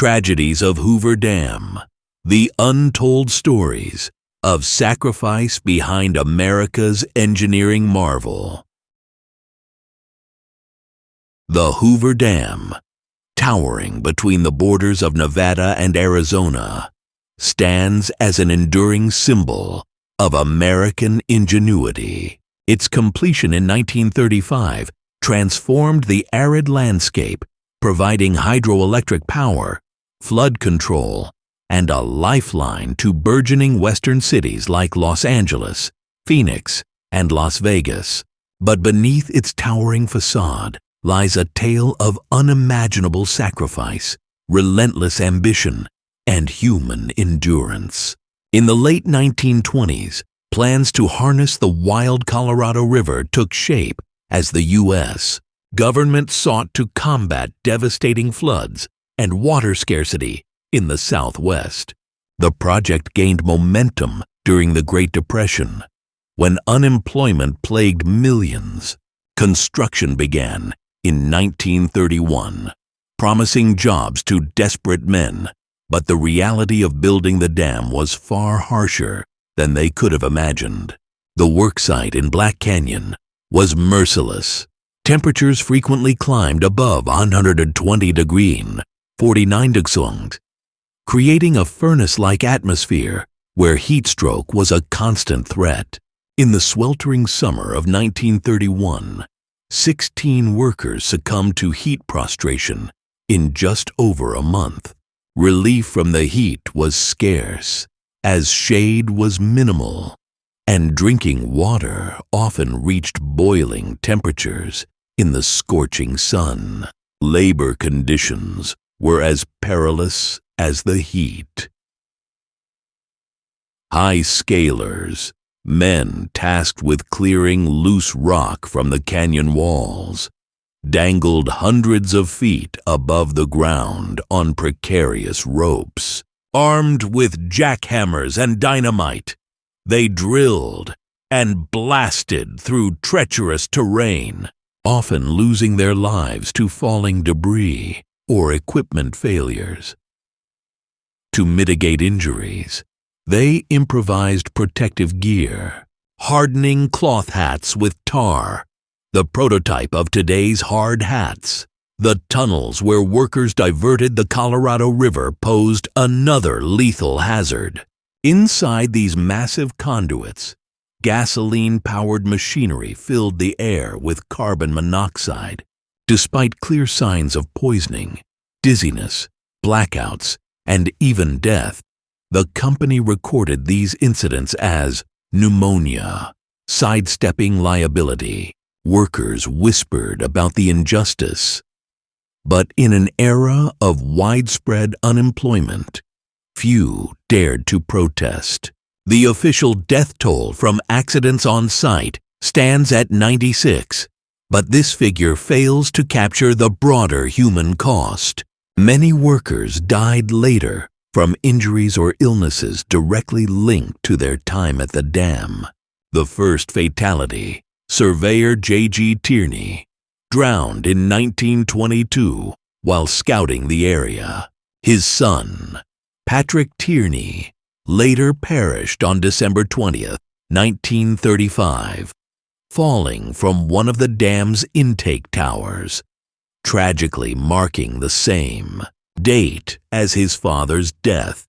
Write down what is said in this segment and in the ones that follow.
Tragedies of Hoover Dam, the untold stories of sacrifice behind America's engineering marvel. The Hoover Dam, towering between the borders of Nevada and Arizona, stands as an enduring symbol of American ingenuity. Its completion in 1935 transformed the arid landscape, providing hydroelectric power, flood control, and a lifeline to burgeoning western cities like Los Angeles, Phoenix, and Las Vegas. But beneath its towering facade lies a tale of unimaginable sacrifice, relentless ambition, and human endurance. In the late 1920s, plans to harness the wild Colorado River took shape as the U.S. government sought to combat devastating floods and water scarcity in the Southwest. The project gained momentum during the Great Depression, when unemployment plagued millions. Construction began in 1931, promising jobs to desperate men, but the reality of building the dam was far harsher than they could have imagined. The worksite in Black Canyon was merciless. Temperatures frequently climbed above 120 degrees, 49 degrees, creating a furnace-like atmosphere where heat stroke was a constant threat. In the sweltering summer of 1931, 16 workers succumbed to heat prostration in just over a month. Relief from the heat was scarce, as shade was minimal, and drinking water often reached boiling temperatures in the scorching sun. Labor conditions were as perilous as the heat. High scalers, men tasked with clearing loose rock from the canyon walls, dangled hundreds of feet above the ground on precarious ropes. Armed with jackhammers and dynamite, they drilled and blasted through treacherous terrain, often losing their lives to falling debris or equipment failures. To mitigate injuries, they improvised protective gear, hardening cloth hats with tar, the prototype of today's hard hats. The tunnels where workers diverted the Colorado River posed another lethal hazard. Inside these massive conduits, gasoline-powered machinery filled the air with carbon monoxide. Despite clear signs of poisoning, dizziness, blackouts, and even death, the company recorded these incidents as pneumonia. Sidestepping liability, workers whispered about the injustice. But in an era of widespread unemployment, few dared to protest. The official death toll from accidents on site stands at 96, but this figure fails to capture the broader human cost. Many workers died later from injuries or illnesses directly linked to their time at the dam. The first fatality, surveyor J.G. Tierney, drowned in 1922 while scouting the area. His son, Patrick Tierney, later perished on December 20th, 1935, falling from one of the dam's intake towers, tragically marking the same date as his father's death.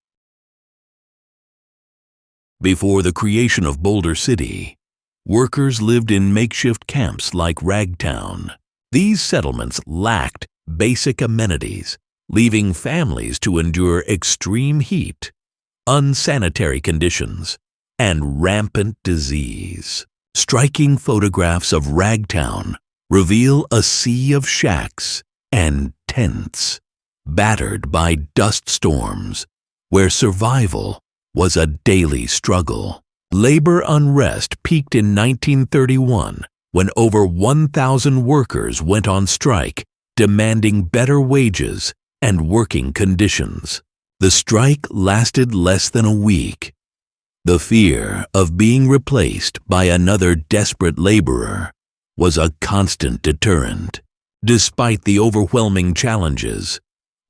Before the creation of Boulder City, workers lived in makeshift camps like Ragtown. These settlements lacked basic amenities, leaving families to endure extreme heat, unsanitary conditions, and rampant disease. Striking photographs of Ragtown reveal a sea of shacks and tents, battered by dust storms, where survival was a daily struggle. Labor unrest peaked in 1931 when over 1,000 workers went on strike, demanding better wages and working conditions. The strike lasted less than a week. The fear of being replaced by another desperate laborer was a constant deterrent. Despite the overwhelming challenges,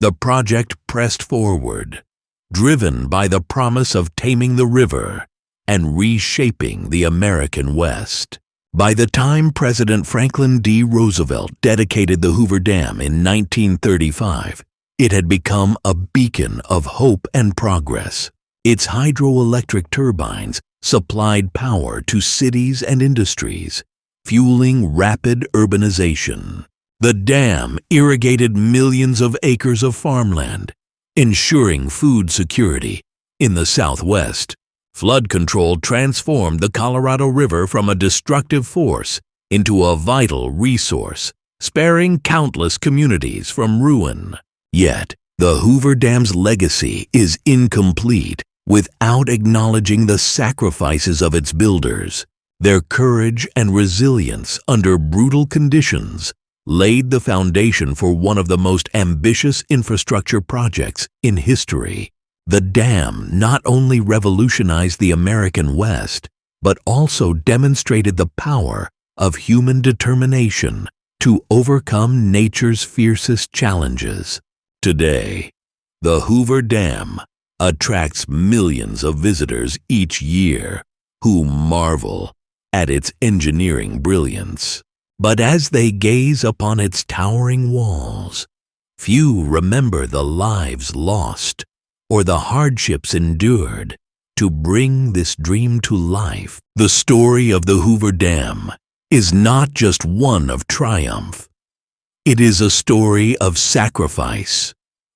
The project pressed forward, driven by the promise of taming the river and reshaping the American West. By the time President Franklin D. Roosevelt dedicated the Hoover Dam in 1935, it had become a beacon of hope and progress. Its hydroelectric turbines supplied power to cities and industries, fueling rapid urbanization. The dam irrigated millions of acres of farmland, ensuring food security. In the Southwest, flood control transformed the Colorado River from a destructive force into a vital resource, sparing countless communities from ruin. Yet, the Hoover Dam's legacy is incomplete without acknowledging the sacrifices of its builders. Their courage and resilience under brutal conditions laid the foundation for one of the most ambitious infrastructure projects in history. The dam not only revolutionized the American West, but also demonstrated the power of human determination to overcome nature's fiercest challenges. Today, the Hoover Dam attracts millions of visitors each year who marvel at its engineering brilliance. But as they gaze upon its towering walls, few remember the lives lost or the hardships endured to bring this dream to life. The story of the Hoover Dam is not just one of triumph. It is a story of sacrifice,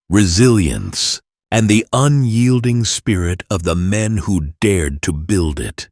resilience, and the unyielding spirit of the men who dared to build it.